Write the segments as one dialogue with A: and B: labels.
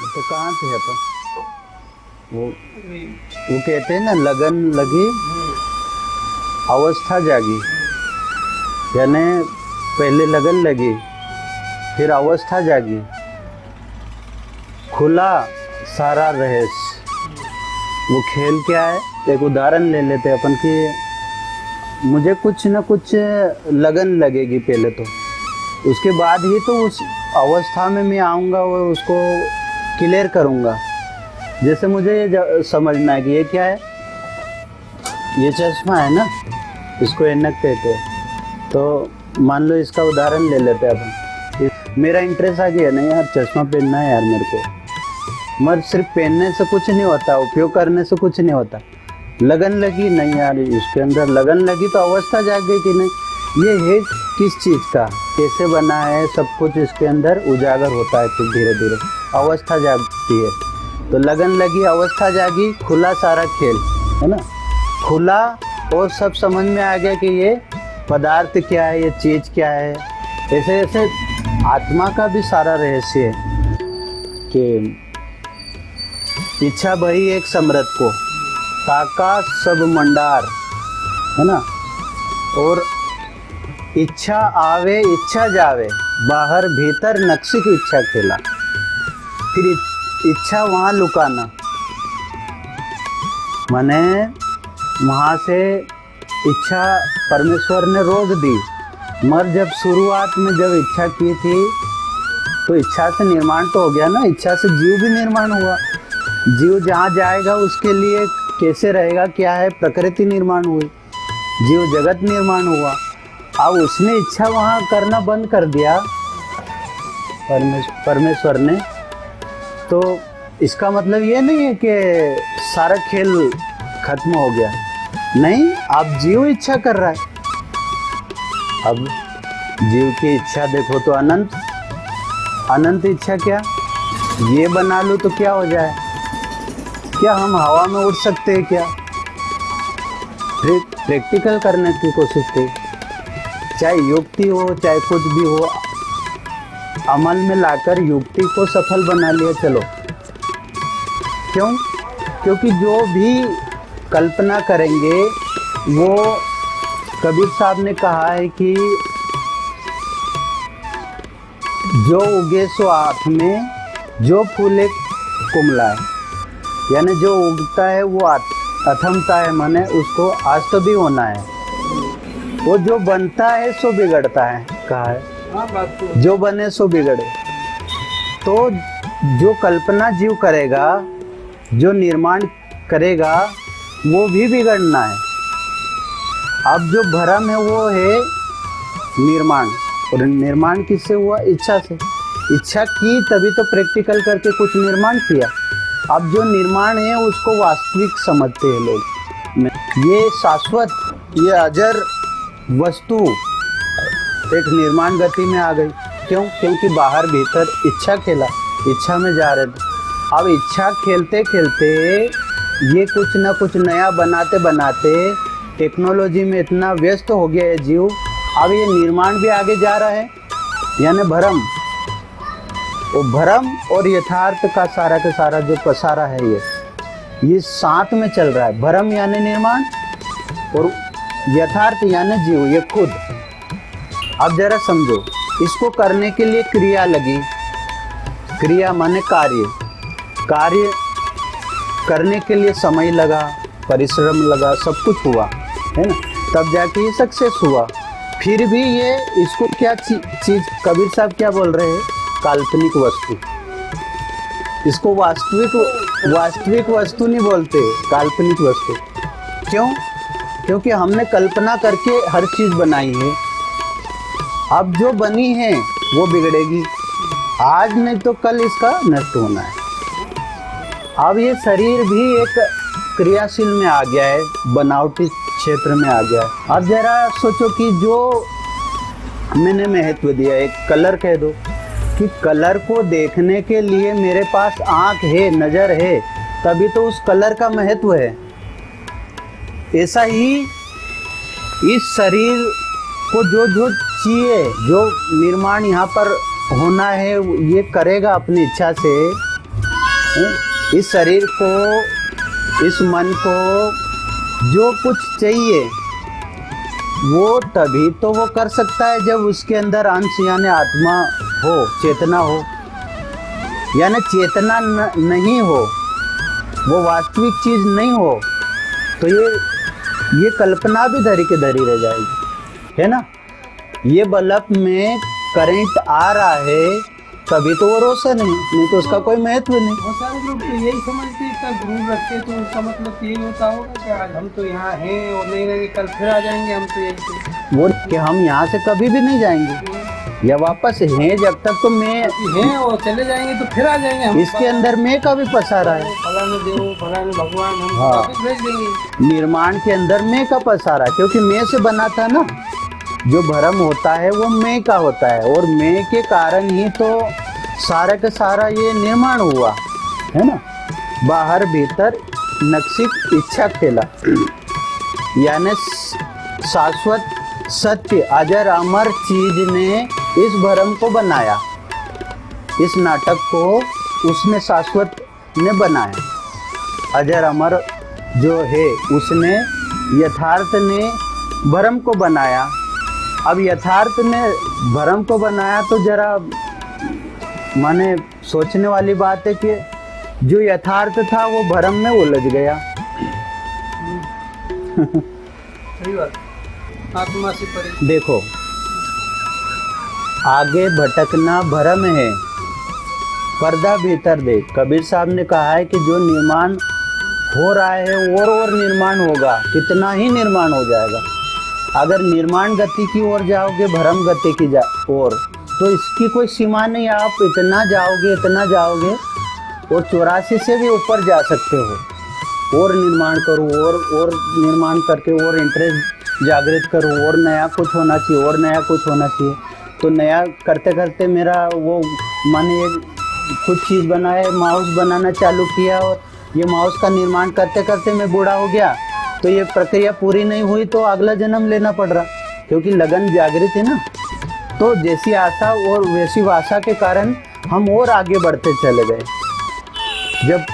A: तो कहाँ थे अपन? वो कहते हैं ना, लगन लगी अवस्था जागी। यानी पहले लगन लगी, फिर अवस्था जागी, खुला सारा रहस्य। वो खेल क्या है, एक उदाहरण ले लेते अपन कि मुझे कुछ न कुछ लगन लगेगी पहले, तो उसके बाद ही तो उस अवस्था में मैं आऊँगा, वो उसको क्लियर करूँगा। जैसे मुझे ये समझना है कि ये क्या है, ये चश्मा है ना, इसको ऐनक कहते हैं। तो मान लो इसका उदाहरण ले लेते हैं अपन। मेरा इंटरेस्ट आ गया नहीं यार, चश्मा पहनना है यार मेरे को, मगर सिर्फ पहनने से कुछ नहीं होता, उपयोग करने से कुछ नहीं होता। लगन लगी नहीं यार, इसके अंदर लगन लगी तो अवस्था जाग गई कि नहीं ये है किस चीज़ का, कैसे बना है, सब कुछ इसके अंदर उजागर होता है। फिर धीरे धीरे अवस्था जागती है। तो लगन लगी, अवस्था जागी, खुला सारा खेल, है ना। खुला और सब समझ में आ गया कि ये पदार्थ क्या है, ये चीज़ क्या है। ऐसे ऐसे आत्मा का भी सारा रहस्य है कि इच्छा बही एक समृत को, ताका सब मंडार, है ना। और इच्छा आवे इच्छा जावे, बाहर भीतर नक्शी की इच्छा खेला। फिर इच्छा वहाँ लुकाना, माने वहाँ से इच्छा परमेश्वर ने रोक दी। मगर जब शुरुआत में जब इच्छा की थी तो इच्छा से निर्माण तो हो गया ना, इच्छा से जीव भी निर्माण हुआ। जीव जहाँ जाएगा उसके लिए कैसे रहेगा, क्या है, प्रकृति निर्माण हुई, जीव जगत निर्माण हुआ। अब उसने इच्छा वहाँ करना बंद कर दिया परमेश्वर ने। तो इसका मतलब ये नहीं है कि सारा खेल खत्म हो गया, नहीं। अब जीव इच्छा कर रहा है। अब जीव की इच्छा देखो तो अनंत अनंत इच्छा। क्या ये बना लूँ तो क्या हो जाए, क्या हम हवा में उड़ सकते हैं क्या? प्रैक्टिकल करने की कोशिश की, चाहे युक्ति हो चाहे कुछ भी हो, अमल में लाकर युक्ति को सफल बना लिया। चलो, क्यों? क्योंकि जो भी कल्पना करेंगे वो, कबीर साहब ने कहा है कि जो उगे सो आँख में, जो फूले कुमलाए। यानी जो उगता है वो अथमता है, माने उसको आज तो भी होना है। वो जो बनता है सो बिगड़ता है, कहा है जो बने सो बिगड़े। तो जो कल्पना जीव करेगा, जो निर्माण करेगा, वो भी बिगड़ना है। अब जो भ्रम है वो है निर्माण, और निर्माण किससे हुआ? इच्छा से। इच्छा की तभी तो प्रैक्टिकल करके कुछ निर्माण किया। अब जो निर्माण है उसको वास्तविक समझते हैं लोग। ये शाश्वत, ये अजर वस्तु एक निर्माण गति में आ गई। क्यों? क्योंकि बाहर भीतर इच्छा खेला, इच्छा में जा रहे थे। अब इच्छा खेलते खेलते ये कुछ ना कुछ नया बनाते बनाते टेक्नोलॉजी में इतना व्यस्त हो गया है जीव। अब ये निर्माण भी आगे जा रहा है, यानी भ्रम। वो भ्रम और यथार्थ का सारा जो पसारा है ये साथ में चल रहा है। भ्रम यानी निर्माण और यथार्थ यानी जीव, ये खुद। अब जरा समझो, इसको करने के लिए क्रिया लगी। क्रिया माने कार्य। कार्य करने के लिए समय लगा, परिश्रम लगा, सब कुछ हुआ, है ना। तब जाके ये सक्सेस हुआ। फिर भी ये इसको क्या चीज़, कबीर साहब क्या बोल रहे हैं? काल्पनिक वस्तु। इसको वास्तविक वस्तु नहीं बोलते, काल्पनिक वस्तु। क्यों? क्योंकि हमने कल्पना करके हर चीज़ बनाई है। अब जो बनी है वो बिगड़ेगी, आज नहीं तो कल इसका नष्ट होना है। अब ये शरीर भी एक क्रियाशील में आ गया है, बनावटी क्षेत्र में आ गया है। अब जरा सोचो कि जो मैंने महत्व दिया, एक कलर कह दो कि कलर को देखने के लिए मेरे पास आँख है, नज़र है, तभी तो उस कलर का महत्व है। ऐसा ही इस शरीर को जो जो चाहिए, जो निर्माण यहाँ पर होना है ये करेगा अपनी इच्छा से। इस शरीर को, इस मन को जो कुछ चाहिए वो तभी तो वो कर सकता है जब उसके अंदर अंश यानी आत्मा हो, चेतना हो। यानी चेतना नहीं हो, वो वास्तविक चीज़ नहीं हो, तो ये कल्पना भी धरी के धरी रह जाएगी, है ना। ये बल्ब में करंट आ रहा है तभी तो वो रोशन है, नहीं तो उसका कोई महत्व नहीं।
B: बहुत सारे लोग तो यही समझते हैं, इतना गुरूर रखते तो उसका मतलब यही होता होगा कि आज हम तो यहाँ हैं और नहीं रहेंगे, कल फिर आ जाएंगे हम तो यही तो।
A: वो कि हम यहाँ से कभी भी नहीं जाएंगे या वापस हैं जब तक, तो मैं
B: हैं और चले जाएंगे तो फिर आ जाएंगे हम।
A: इसके अंदर मैं का भी पसारा है,
B: फलाने देव फलाने भगवान हम
A: हाँ।
B: वापस भेज देंगे।
A: निर्माण के अंदर मैं का पसारा, क्योंकि मैं से बना था ना। जो भ्रम होता है वो मैं का होता है, और मैं के कारण ही तो सारा का सारा ये निर्माण हुआ है ना। बाहर भीतर नक्सिक इच्छा खेला, यानी शाश्वत सत्य अजर अमर चीज ने इस भ्रम को बनाया। इस नाटक को उसने शाश्वत ने बनाया, अजर अमर जो है उसने, यथार्थ ने भ्रम को बनाया। अब यथार्थ ने भ्रम को बनाया तो जरा माने सोचने वाली बात है कि जो यथार्थ था वो भ्रम में उलझ गया।
B: सही बात, आत्मा से परे।
A: देखो, आगे भटकना भ्रम है, पर्दा भीतर देख। कबीर साहब ने कहा है कि जो निर्माण हो रहा है और निर्माण होगा, कितना ही निर्माण हो जाएगा। अगर निर्माण गति की ओर जाओगे, भ्रम गति की ओर, तो इसकी कोई सीमा नहीं। आप इतना जाओगे, इतना जाओगे, और 84 से भी ऊपर जा सकते हो। और निर्माण करो, और निर्माण करके और इंटरेस्ट जागृत करो, और नया कुछ होना चाहिए, और नया कुछ होना चाहिए। तो नया करते करते मेरा वो माने एक कुछ चीज़ बनाए, माउस बनाना चालू किया, और ये माउस का निर्माण करते करते मैं बूढ़ा हो गया। तो ये प्रक्रिया पूरी नहीं हुई तो अगला जन्म लेना पड़ रहा, क्योंकि लगन जागृत है ना। तो जैसी आशा और वैसी वासा के कारण हम और आगे बढ़ते चले गए। जब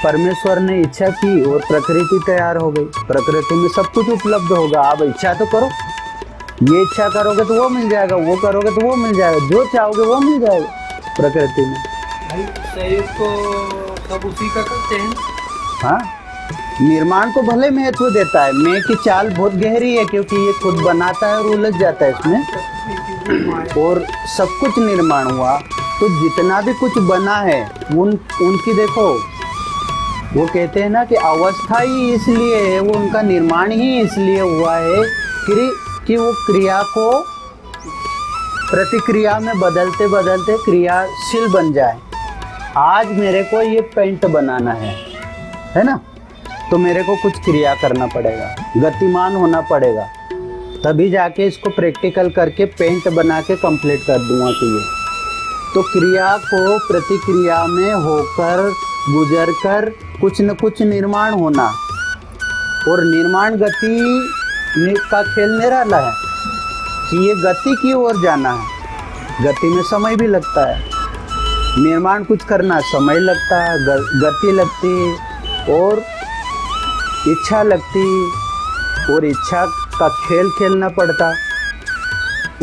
A: परमेश्वर ने इच्छा की और प्रकृति तैयार हो गई, प्रकृति में सब कुछ उपलब्ध होगा। अब इच्छा तो करो, ये इच्छा करोगे तो वो मिल जाएगा, वो करोगे तो वो मिल जाएगा, जो चाहोगे वो मिल जाएगा प्रकृति में।
B: भाई सहयोग तो सब उसी का करते हैं।
A: हाँ, निर्माण को भले महत्व देता है। मैं की चाल बहुत गहरी है, क्योंकि ये खुद बनाता है और उलझ जाता है इसमें, और सब कुछ निर्माण हुआ। तो जितना भी कुछ बना है उनकी देखो, वो कहते हैं ना कि अवस्था ही इसलिए है, वो उनका निर्माण ही इसलिए हुआ है कि वो क्रिया को प्रतिक्रिया में बदलते बदलते क्रियाशील बन जाए। आज मेरे को ये पेंट बनाना है ना, तो मेरे को कुछ क्रिया करना पड़ेगा, गतिमान होना पड़ेगा, तभी जाके इसको प्रैक्टिकल करके पेंट बना के कंप्लीट कर दूंगा। तो क्रिया को प्रतिक्रिया में होकर गुजर कर कुछ न कुछ निर्माण होना, और निर्माण गति का खेल निराला है कि ये गति की ओर जाना है। गति में समय भी लगता है, निर्माण कुछ करना समय लगता है, गति लगती और इच्छा लगती, और इच्छा का खेल खेलना पड़ता,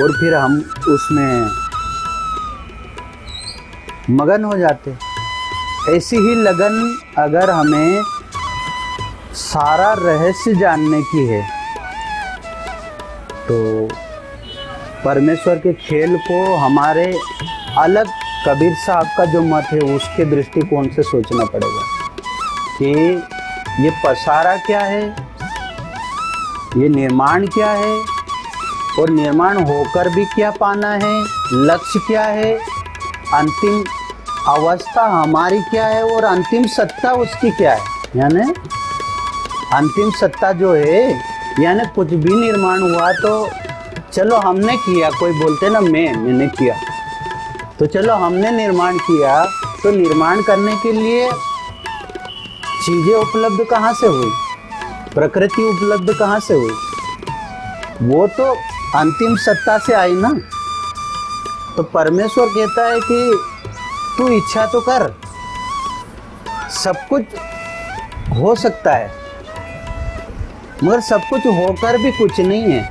A: और फिर हम उसमें मगन हो जाते। ऐसी ही लगन अगर हमें सारा रहस्य जानने की है तो परमेश्वर के खेल को हमारे अलग कबीर साहब का जो मत है उसके दृष्टिकोण से सोचना पड़ेगा कि ये पसारा क्या है, ये निर्माण क्या है, और निर्माण होकर भी क्या पाना है, लक्ष्य क्या है, अंतिम अवस्था हमारी क्या है, और अंतिम सत्ता उसकी क्या है। यानी अंतिम सत्ता जो है, यानी कुछ भी निर्माण हुआ तो चलो हमने किया, कोई बोलते ना मैंने किया, तो चलो हमने निर्माण किया, तो निर्माण करने के लिए चीज़ें उपलब्ध कहाँ से हुई, प्रकृति उपलब्ध कहाँ से हुई, वो तो अंतिम सत्ता से आई ना। तो परमेश्वर कहता है कि तू इच्छा तो कर, सब कुछ हो सकता है, मगर सब कुछ होकर भी कुछ नहीं है,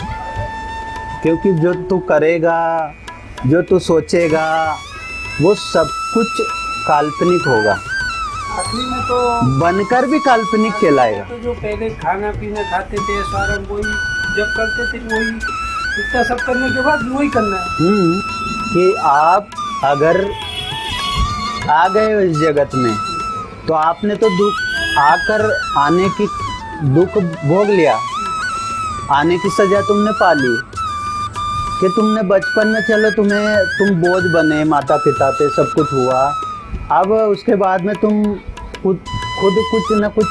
A: क्योंकि जो तू करेगा, जो तू सोचेगा, वो सब कुछ काल्पनिक होगा,
B: असली में तो
A: बनकर भी काल्पनिक कहलाएगा।
B: तो जो पहले खाना पीना खाते थे, स्वारंभ वही जब करते थे, वही इतना सब करने के बाद वही करना है।
A: कि आप अगर आ गए हो इस जगत में, तो आपने तो दुख आकर आने की दुख भोग लिया, आने की सजा तुमने पा ली, कि तुमने बचपन में चलो तुम बोझ बने माता पिता पे, सब कुछ हुआ। अब उसके बाद में तुम खुद कुछ न कुछ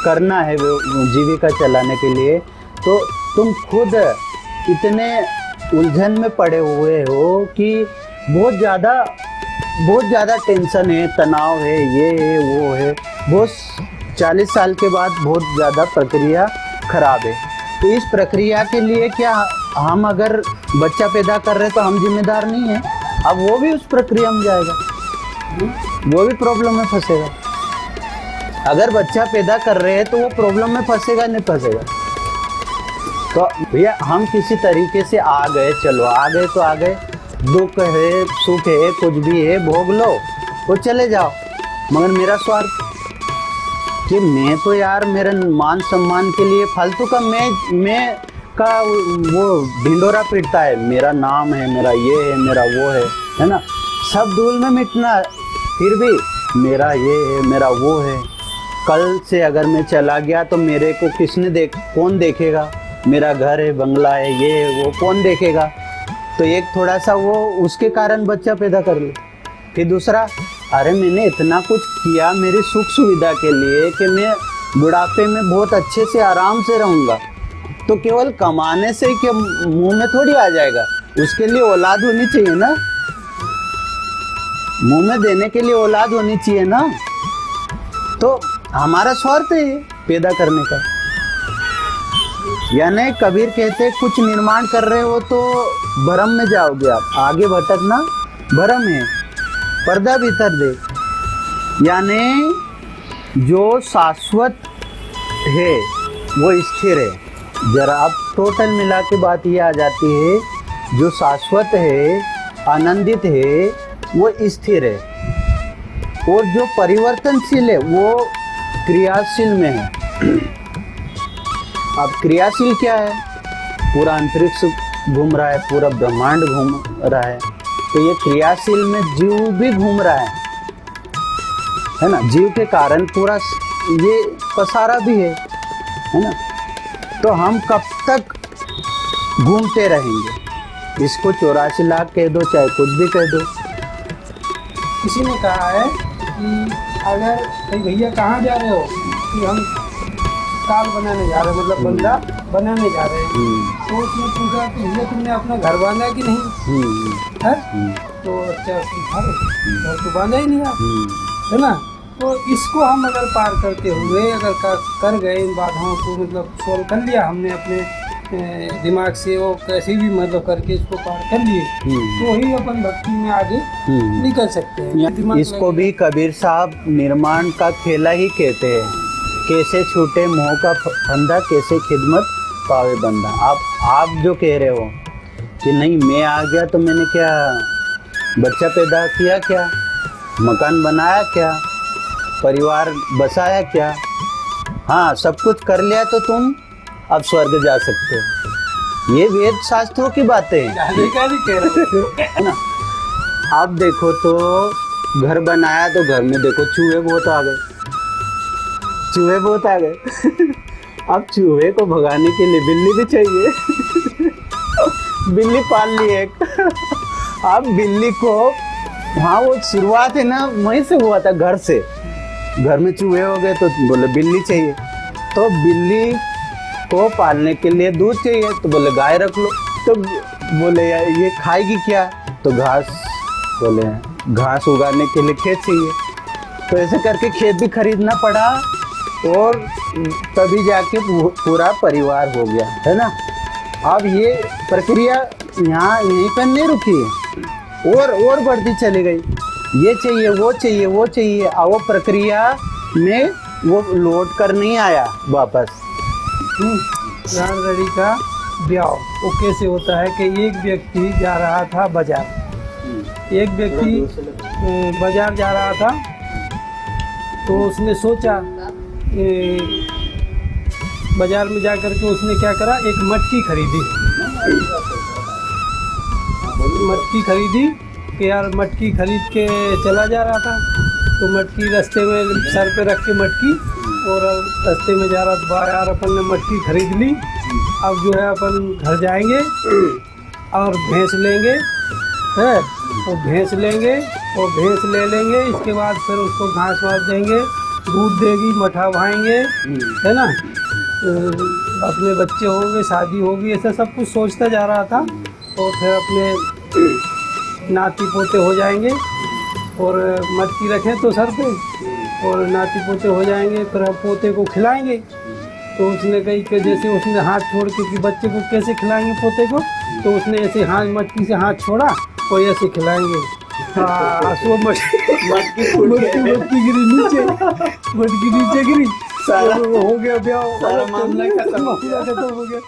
A: करना है जीविका चलाने के लिए, तो तुम खुद इतने उलझन में पड़े हुए हो कि बहुत ज़्यादा टेंशन है, तनाव है, ये है वो है। बहुत 40 साल के बाद बहुत ज़्यादा प्रक्रिया खराब है। तो इस प्रक्रिया के लिए क्या हम अगर बच्चा पैदा कर रहे तो हम जिम्मेदार नहीं हैं? अब वो भी उस प्रक्रिया में जाएगा, वो भी प्रॉब्लम में फंसेगा। अगर बच्चा पैदा कर रहे हैं तो वो प्रॉब्लम में फंसेगा नहीं फंसेगा? तो भैया हम किसी तरीके से आ गए, चलो आ गए तो आ गए, दुख है सुख है कुछ भी है भोग लो, वो चले जाओ। मगर मेरा स्वार्थ कि मैं तो यार मेरे मान सम्मान के लिए फालतू का मैं का वो ढिंडोरा पीटता है, मेरा नाम है, मेरा ये है, मेरा वो है ना, सब धूल में मिटना, फिर भी मेरा ये है, मेरा वो है। कल से अगर मैं चला गया तो मेरे को कौन देखेगा? मेरा घर है, बंगला है, ये है, वो कौन देखेगा? तो एक थोड़ा सा वो उसके कारण बच्चा पैदा कर ले। फिर दूसरा, अरे मैंने इतना कुछ किया मेरी सुख सुविधा के लिए कि मैं बुढ़ापे में बहुत अच्छे से आराम से रहूँगा, तो केवल कमाने से ही क्या मुंह में थोड़ी आ जाएगा? उसके लिए औलाद होनी चाहिए ना, मुंह में देने के लिए औलाद होनी चाहिए ना। तो हमारा स्वार्थ है पैदा करने का। यानी कबीर कहते कुछ निर्माण कर रहे हो तो भरम में जाओगे आप, आगे भटकना भरम है, पर्दा भीतर दे। यानी जो शाश्वत है वो स्थिर है। जरा अब टोटल मिला के बात ये आ जाती है, जो शाश्वत है, आनंदित है, वो स्थिर है, और जो परिवर्तनशील है वो क्रियाशील में है। अब क्रियाशील क्या है? पूरा अंतरिक्ष घूम रहा है, पूरा ब्रह्मांड घूम रहा है, तो ये क्रियाशील में जीव भी घूम रहा है ना, जीव के कारण पूरा ये पसारा भी है ना। तो हम कब तक घूमते रहेंगे? इसको 84 लाख कह दो चाहे कुछ भी कह दो।
B: किसी ने कहा है कि अगर भाई भैया कहाँ जा रहे हो, कि हम काल बनाने जा रहे हैं, मतलब बंदा बनाने जा रहे हैं। तो उसने पूछा कि भैया तुमने अपना घर बांधा कि नहीं है? तो अच्छा घर तो बांधा ही नहीं आप, है ना। तो इसको हम अगर पार करते हुए अगर कर गए इन बाधाओं को, मतलब सॉल्व कर लिया हमने अपने दिमाग से, वो कैसे भी मतलब करके इसको पार कर लिए, तो ही अपन भक्ति में आगे निकल सकते हैं।
A: इसको भी कबीर साहब निर्माण का खेला ही कहते हैं। कैसे छूटे मोह का फंदा, कैसे खिदमत पावे बंदा। आप जो कह रहे हो कि नहीं मैं आ गया तो मैंने क्या बच्चा पैदा किया, क्या मकान बनाया, क्या परिवार बसाया, क्या? हाँ, सब कुछ कर लिया तो तुम अब स्वर्ग जा सकते हो। ये वेद शास्त्रों की बातें हैं, है ना। आप देखो तो घर बनाया तो घर में देखो चूहे बहुत आ गए, चूहे बहुत आ गए। अब चूहे को भगाने के लिए बिल्ली भी चाहिए। बिल्ली पाल ली एक। अब बिल्ली को, हाँ वो शुरुआत है ना वहीं से हुआ था, घर से। घर में चूहे हो गए तो बोले बिल्ली चाहिए, तो बिल्ली को पालने के लिए दूध चाहिए, तो बोले गाय रख लो। तो बोले यार ये खाएगी क्या? तो घास, बोले घास उगाने के लिए खेत चाहिए। तो ऐसे करके खेत भी खरीदना पड़ा, और तभी जाके पूरा परिवार हो गया, है ना। अब ये प्रक्रिया यहाँ यहीं पर नहीं रुकी, और बढ़ती चली गई। ये चाहिए वो चाहिए वो चाहिए, और वो प्रक्रिया में वो लौट कर नहीं आया वापस।
B: राम लड़ी का ब्याह वो कैसे होता है कि एक व्यक्ति जा रहा था बाजार, एक व्यक्ति बाजार जा रहा था, तो उसने सोचा बाजार में जा कर के उसने क्या करा, एक मटकी खरीदी। मटकी खरीदी कि यार मटकी खरीद के चला जा रहा था, तो मटकी रास्ते में सर पे रख के मटकी, और रास्ते में जा रहा था, यार अपन ने मटकी खरीद ली, अब जो है अपन घर जाएंगे और भैंस लेंगे, है, और भैंस लेंगे और भैंस ले लेंगे, इसके बाद फिर उसको घास वास देंगे, दूध देगी, मठा भाएंगे, है ना, अपने बच्चे होंगे, शादी होगी, ऐसा सब कुछ सोचता जा रहा था। और फिर अपने नाती पोते हो जाएंगे, और मटकी रखें तो सर पे, और नाती पोते हो जाएंगे, फिर हम पोते को खिलाएंगे। तो उसने कही कि जैसे उसने हाथ छोड़ के कि बच्चे को कैसे खिलाएंगे पोते को, तो उसने ऐसे हाथ मटकी से हाथ छोड़ा और ऐसे खिलाएंगे। हाँ, सो मटकी गिरी नीचे, मटकी नीचे गिरी, सारा हो गया ब्याह,
A: सारा मामला खत्म
B: हो गया।